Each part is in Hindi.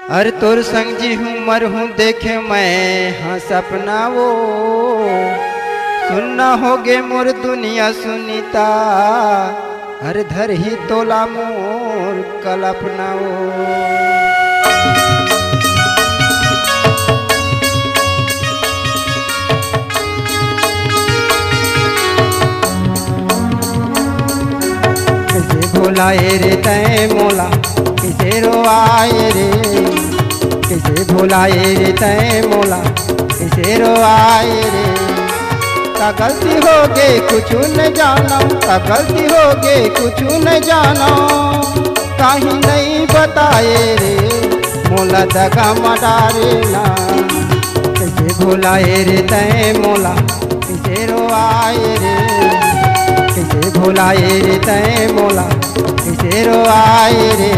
अरे तोर संग जी हूँ मर हूँ देखे मैं हाँ सपना वो सुनना होगे मोर दुनिया सुनीता। हर धर ही तोला मोर कल्पना वो। कैसे भुलाए रे तै मोला कैसे रोआए रे, कैसे भुलाए रे तै मोला कैसे रोआए रे। का गलती हो गई कुछ न जाना, का गलती हो गई कुछ न जाना, कहीं नहीं बताए रे मोला दगा मडारे ना। कैसे भुलाए रे तै मोला कैसे रोआए रे, कैसे भुलाए रे तै मोला कैसे रोआए रे।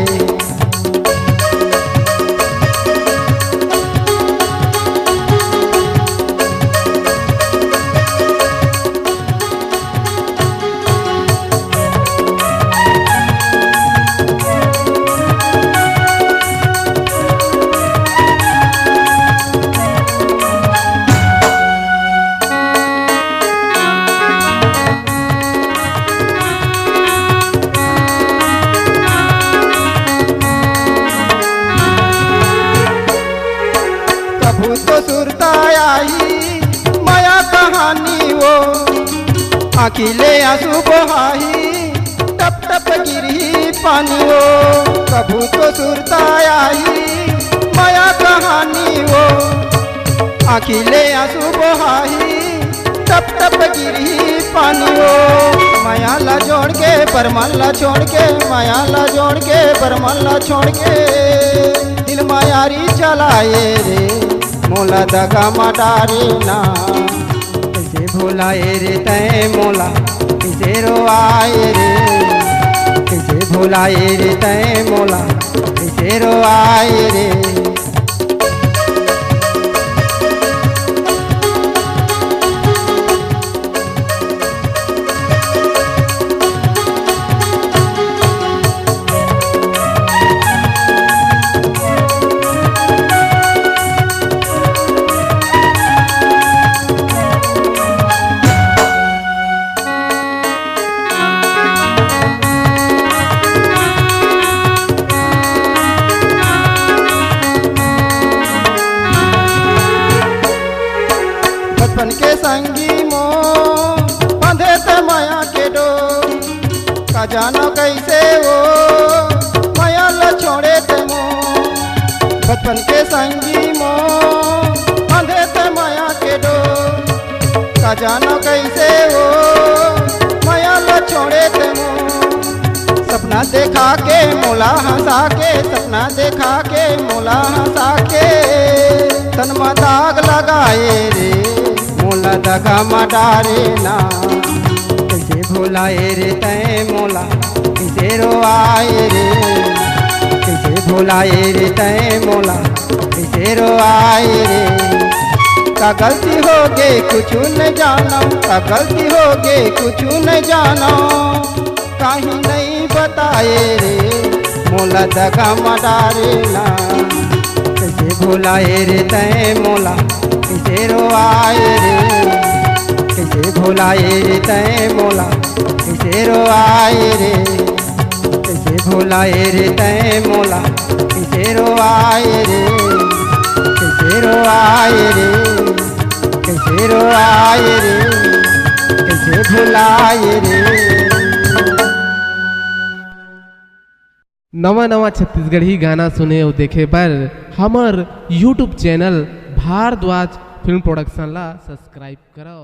तो सुरता आई माया कहानी वो, आखिले आंसू बहाई टप टप गिरी पानी वो। कभू तो सुरता आई माया कहानी वो, आखिले आंसू बहाई टप टप गिरी पानी वो। माया ला जोड़ के परमल ला छोड़ के, माया ला जोड़ के परमल ला छोड़ के, दिल मायारी चलाए रे मोला दगा मडारे ना। कैसे भुलाए रे तै मोला कैसे रोआए रे, कैसे भुलाए रे तै मोला कैसे रोआए रे। बचपन के संगी मो बंधे ते माया के डोर, का जानो कैसे वो माया ला छोड़े ते मो। बचपन के संगी मो बंधे ते माया के डोर, का जानो कैसे वो माया ला छोड़े ते मो। सपना देखा के मोला हंसा के, सपना देखा के मोला हंसा के, तन में दाग लगाए रे मोला दगा मडारे ना। कैसे भुलाए रे तै मोला कैसे रोआए रे, कैसे भुलाए रे तै मोला कैसे रोआए रे। का गलती हो गई कुछ न जाना, का गलती हो गई कुछ न जाना, कहीं नहीं बताए रे मोला दगा मडारे ना। कैसे भुलाए रे तै मोला कैसे रोआए रे, कैसे भुलाए रे तै मोला कैसे रोआए रे, कैसे भुलाए रे तै मोला कैसे रोआए रे, कैसे रोआए रे, कैसे रोआए रे, कैसे भुलाए रे। नवा नवा छत्तीसगढ़ी गाना सुने और देखे बर हमर YouTube channel Bhardwaj film production ला सब्सक्राइब करो।